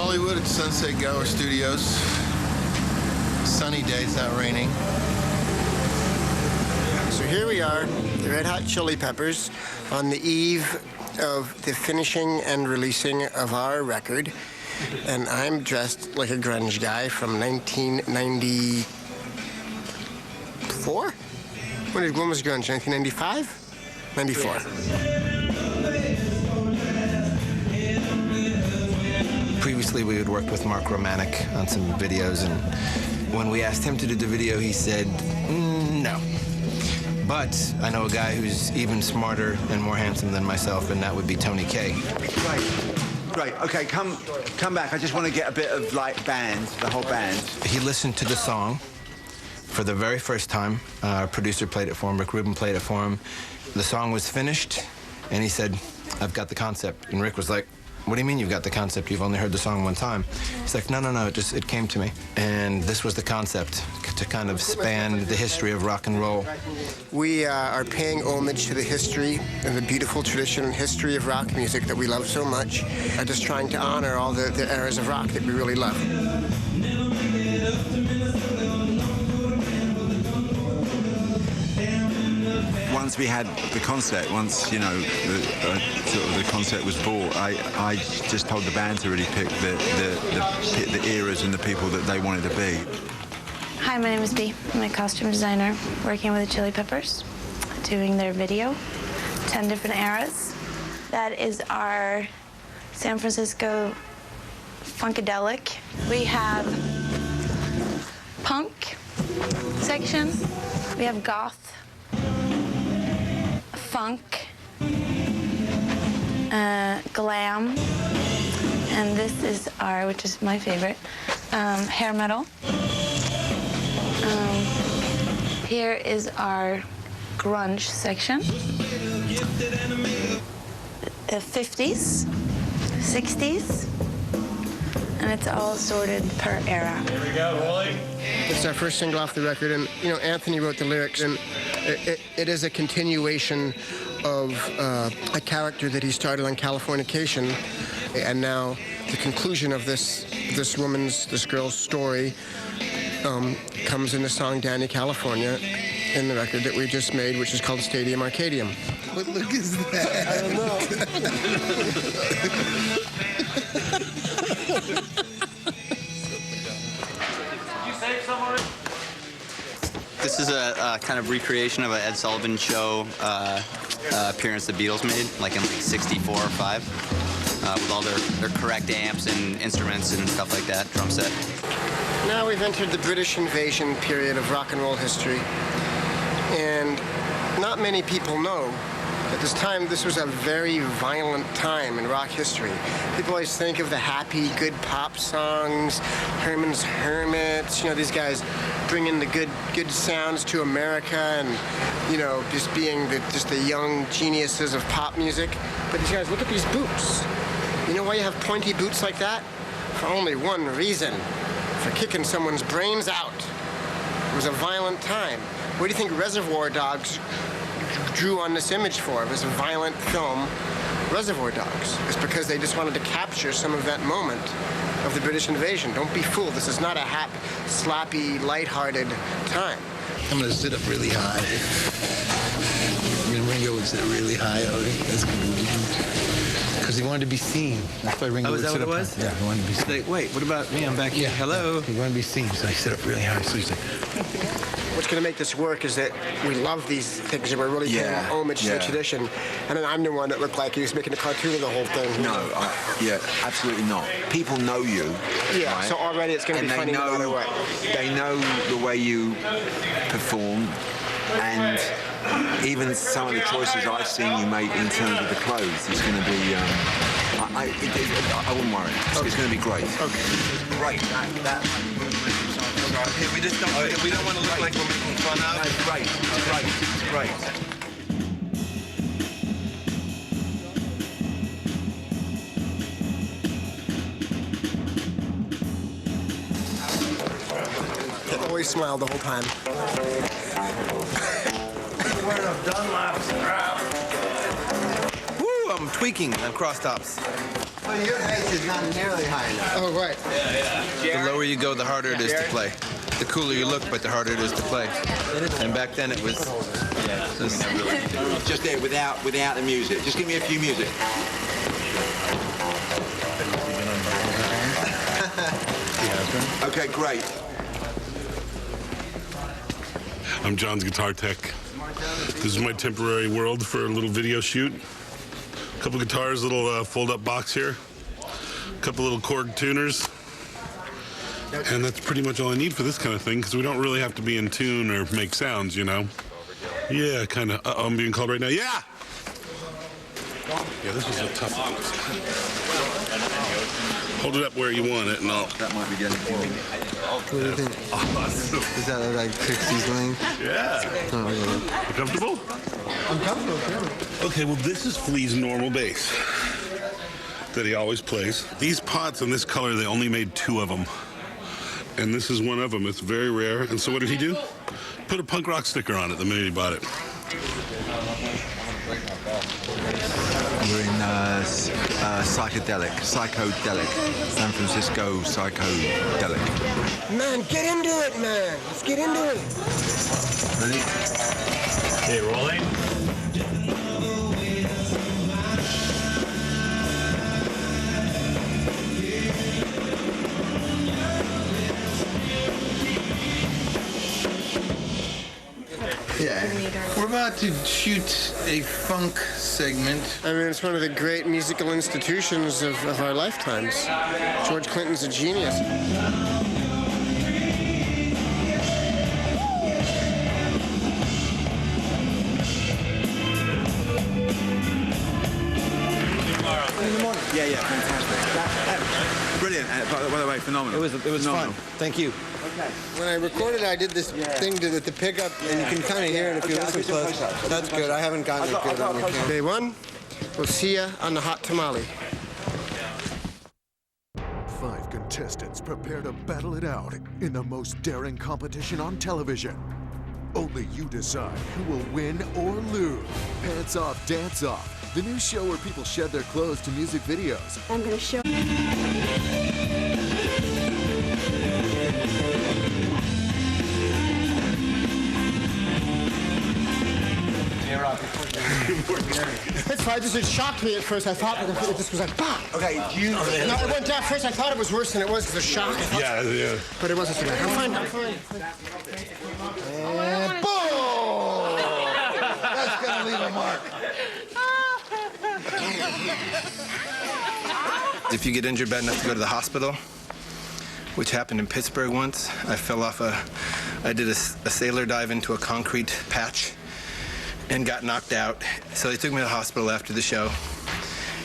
Hollywood at Sunset Gower Studios. Sunny day, it's not raining. So here we are, the Red Hot Chili Peppers, on the eve of the finishing and releasing of our record. And I'm dressed like a grunge guy from 1994? When was grunge? 1995? 94. Previously, we had worked with Mark Romanek on some videos, and when we asked him to do the video, he said, no. But I know a guy who's even smarter and more handsome than myself, and that would be Tony Kaye. Great. Okay, come back. I just want to get a bit of, like, band, the whole band. He listened to the song for the very first time. Our producer played it for him, Rick Rubin played it for him. The song was finished, and he said, I've got the concept. And Rick was like, what do you mean you've got the concept? You've only heard the song one time. He's like, no, it came to me. And this was the concept, to kind of span the history of rock and roll. We are paying homage to the history and the beautiful tradition and history of rock music that we love so much, and just trying to honor all the eras of rock that we really love. Once we had the concept, once, you know, the concept was bought, I just told the band to really pick the eras and the people that they wanted to be. Hi, my name is Bea. I'm a costume designer working with the Chili Peppers, doing their video, 10 different eras. That is our San Francisco Funkadelic. We have punk section. We have goth, funk, glam, and this is our, which is my favorite, hair metal. Here is our grunge section. 50s, 60s, and it's all sorted per era. Here we go, Wally. It's our first single off the record, and, you know, Anthony wrote the lyrics, and it is a continuation of a character that he started on Californication, and now the conclusion of this girl's story comes in the song Dani, California, in the record that we just made, which is called Stadium Arcadium. What look is that? I don't know. This is a kind of recreation of an Ed Sullivan Show appearance the Beatles made, like in 64 or 5, with all their correct amps and instruments and stuff like that, drum set. Now we've entered the British invasion period of rock and roll history, and not many people know at this time this was a very violent time in rock history. People always think of the happy, good pop songs, Herman's Hermits, you know, these guys bringing the good sounds to America and, you know, just being the young geniuses of pop music. But these guys, look at these boots. You know why you have pointy boots like that? For only one reason. For kicking someone's brains out. It was a violent time. What do you think Reservoir Dogs drew on this image for? It was a violent film, Reservoir Dogs. It's because they just wanted to capture some of that moment of the British invasion. Don't be fooled. This is not a happy, slappy, lighthearted time. I'm gonna sit up really high. Ringo would sit really high. That's because he wanted to be seen. That's why Ringo would sit up. Was? Yeah, he wanted to be seen. Like, wait, what about me? I'm back here. Hello. He wanted to be seen, so he sit up really high. So he's like, What's going to make this work is that we love these things and we're really paying homage to the tradition. And then I'm the one that looked like he was making a cartoon of the whole thing. No, absolutely not. People know you. Yeah, right? so already it's going to be funny no matter what. They know the way you perform, and even some of the choices I've seen you make in terms of the clothes is going to be. I wouldn't worry. It's going to be great. Okay. Great. We just don't. We don't want to look like we're making fun of. It's great. It's great. It's great. Always smile the whole time. Woo! I'm tweaking on cross tops. Well, your bass is not nearly high enough. Oh, right. The lower you go, the harder it is to play. The cooler you look, but the harder it is to play. And back then it was Just there, without the music. Just give me a few music. Okay, great. I'm John's guitar tech. This is my temporary world for a little video shoot. A couple guitars, little fold-up box here. A couple little Korg tuners. And that's pretty much all I need for this kind of thing, because we don't really have to be in tune or make sounds, you know? Yeah, kind of. I'm being called right now. Yeah! Yeah, this is a tough one. Hold it up where you want it, and I'll... That might be the only thing. What do you think? Awesome. Does that look like Trixie's length? Yeah. Oh, yeah. You comfortable? I'm comfortable, too. Okay, well, this is Flea's normal bass that he always plays. These pots in this color, they only made 2 of them. And this is one of them. It's very rare. And so what did he do? Put a punk rock sticker on it the minute he bought it. We're in psychedelic, San Francisco psychedelic. Man, get into it, man. Let's get into it. Ready? Okay, rolling. Yeah. We're about to shoot a funk segment. I mean, it's one of the great musical institutions of our lifetimes. George Clinton's a genius. Yeah, fantastic. Brilliant. By the way, phenomenal. It was Phenomenal. fun. Thank you. When I recorded, I did this thing to the pickup, and you can kind of hear it if you listen close. That's good. I haven't gotten it good on the camera. Day 1, we'll see ya on the hot tamale. 5 contestants prepare to battle it out in the most daring competition on television. Only you decide who will win or lose. Pants Off, Dance Off, the new show where people shed their clothes to music videos. I'm gonna show. It's fine. It shocked me at first. I thought it just was like, bah! Okay, No, it went down first. I thought it was worse than it was. It was a shock. Yeah. But it wasn't so bad. I'm fine. And boom! That's gonna leave a mark. If you get injured bad enough to go to the hospital, which happened in Pittsburgh once, I did a sailor dive into a concrete patch and got knocked out. So they took me to the hospital after the show.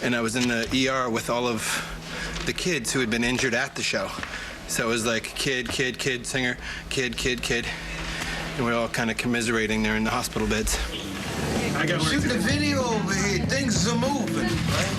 And I was in the ER with all of the kids who had been injured at the show. So it was like kid, singer, kid. And we're all kind of commiserating there in the hospital beds. Shoot the video over here. Things are moving, right?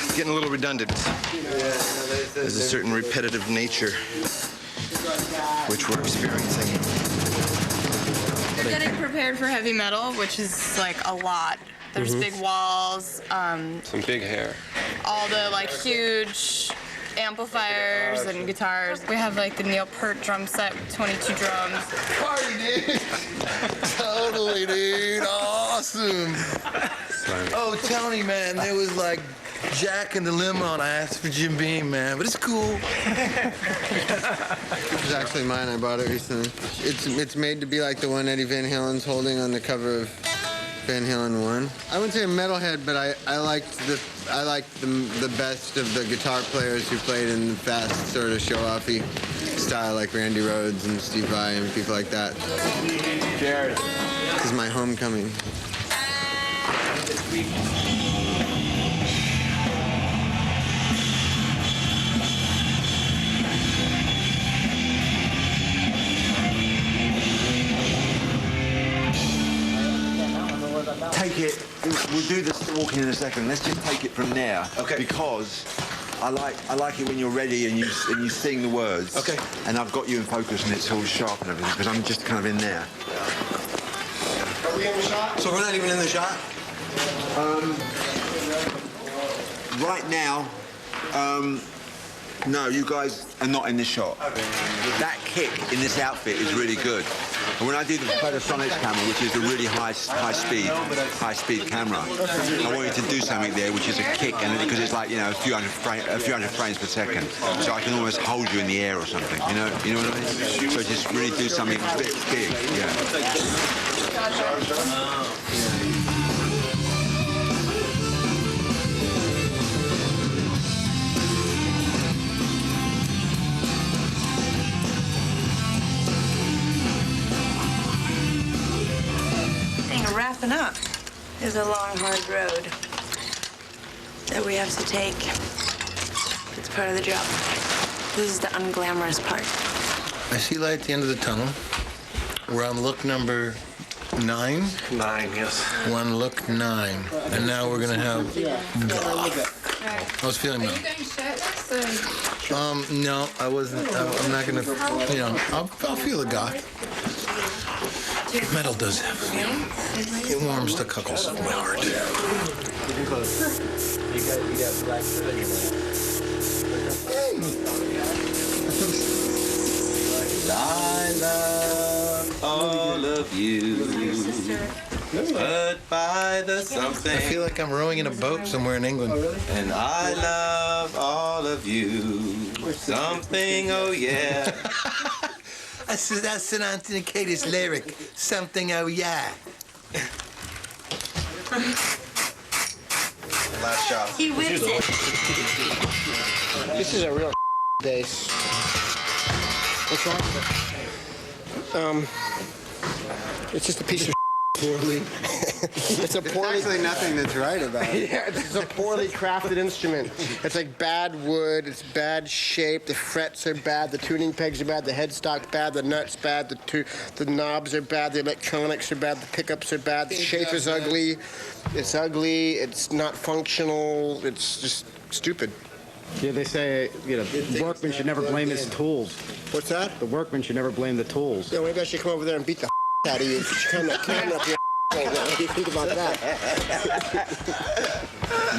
It's getting a little redundant. There's a certain repetitive nature which we're experiencing. We're getting prepared for heavy metal, which is like a lot. There's big walls. Some big hair. All the like huge amplifiers and guitars. We have like the Neil Peart drum set with 22 drums. Party, dude. Totally, dude. Awesome. Oh, Tony, man, there was like Jack in the limo, and I asked for Jim Beam, man, but it's cool. This is actually mine. I bought it recently. It's made to be like the one Eddie Van Halen's holding on the cover of Van Halen 1. I wouldn't say a metalhead, but I liked the best of the guitar players who played in the fast sort of show-offy style, like Randy Rhoads and Steve Vai and people like that. Cheers. This is my homecoming. take it. We'll do this walking in a second. Let's just take it from there. Okay. Because I like it when you're ready and you sing the words. Okay. And I've got you in focus and it's all sharp and everything because I'm just kind of in there. Are we in the shot? So we're not even in the shot? Right now, no, you guys are not in this shot. That kick in this outfit is really good. And when I do the Panasonic camera, which is a really high speed camera, I want you to do something there, which is a kick, and because it's like, you know, a few hundred frames per second, so I can almost hold you in the air or something. You know what I mean? So just really do something big, yeah. Wrapping up is a long, hard road that we have to take. It's part of the job. This is the unglamorous part. I see light at the end of the tunnel. We're on look number 9. 9, yes. We're on look 9. And now we're gonna have I was feeling well. No, I wasn't. I'm not gonna, you know, I'll feel the goth. Metal does have, you know, it warms the cockles of my heart. I love all of you, but by the something. I feel like I'm rowing in a boat somewhere in England. And I love all of you, something, oh yeah. That's an Anthony Kiedis lyric. Something, oh yeah. Last shot. He whips it. This is a real day. What's wrong with it? It's just a piece of poorly. It's a poorly. There's actually nothing that's right about it. Yeah, it's a poorly crafted instrument. It's like bad wood. It's bad shape. The frets are bad. The tuning pegs are bad. The headstock's bad. The nuts bad. The knobs are bad. The electronics are bad. The pickups are bad. The shape is ugly. It's ugly. It's not functional. It's just stupid. Yeah, they say, you know, the workman should never blame his tools. What's that? The workman should never blame the tools. Yeah, maybe I should come over there and beat the out of you. You should come up your What do you think about that?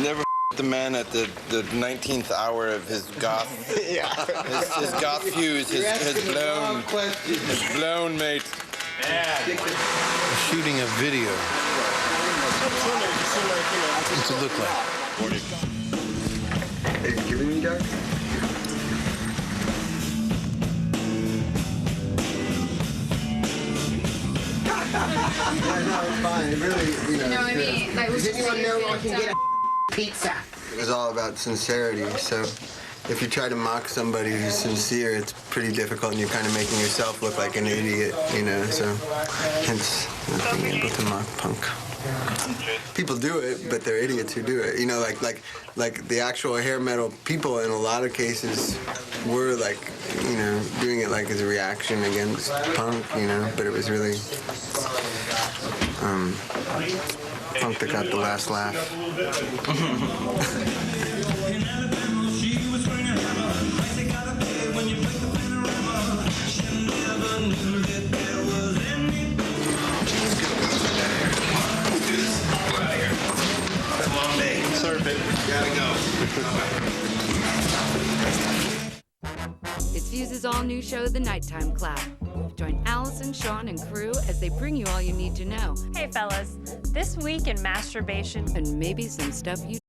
Never the man at the 19th hour of his goth. Yeah. His goth fuse has blown, mate. We're shooting a video. What's it look like? Are you giving me that? Yeah, no, it's fine. It really, you know. No, I mean, like, Does anyone know I can get a pizza? It was all about sincerity, so if you try to mock somebody who's sincere, it's pretty difficult and you're kind of making yourself look like an idiot, you know, so hence not being able to mock punk. People do it, but they're idiots who do it. You know, like the actual hair metal people in a lot of cases were like, you know, doing it like as a reaction against punk, you know, but it was really punk that got the last laugh. It's Fuse's all-new show, The Nighttime Clap. Join Allison, Sean, and crew as they bring you all you need to know. Hey, fellas. This week in masturbation... And maybe some stuff you...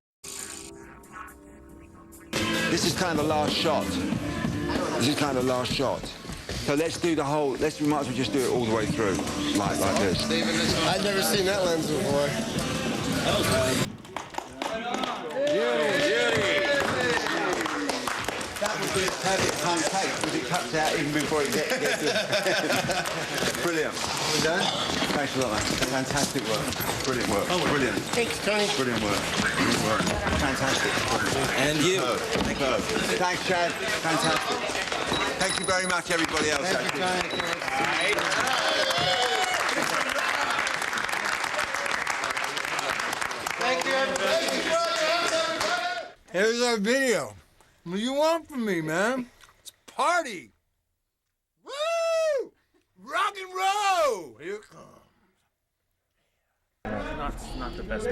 This is kind of the last shot. So let's do the whole, we might as well just do it all the way through, like this. I've never seen that lens before. That would be a perfect time take because it cuts out even before it gets in. Brilliant. We done? Thanks a lot, man. Fantastic work. Brilliant work. Oh, brilliant. Thanks, Tony. Brilliant work. Brilliant work. Fantastic. And you. Thanks, Chad. Fantastic. Thank you very much, everybody else. Thank you, Tony. Here's our video. What do you want from me, man? It's party. Woo! Rock and roll! Here it comes. Not the best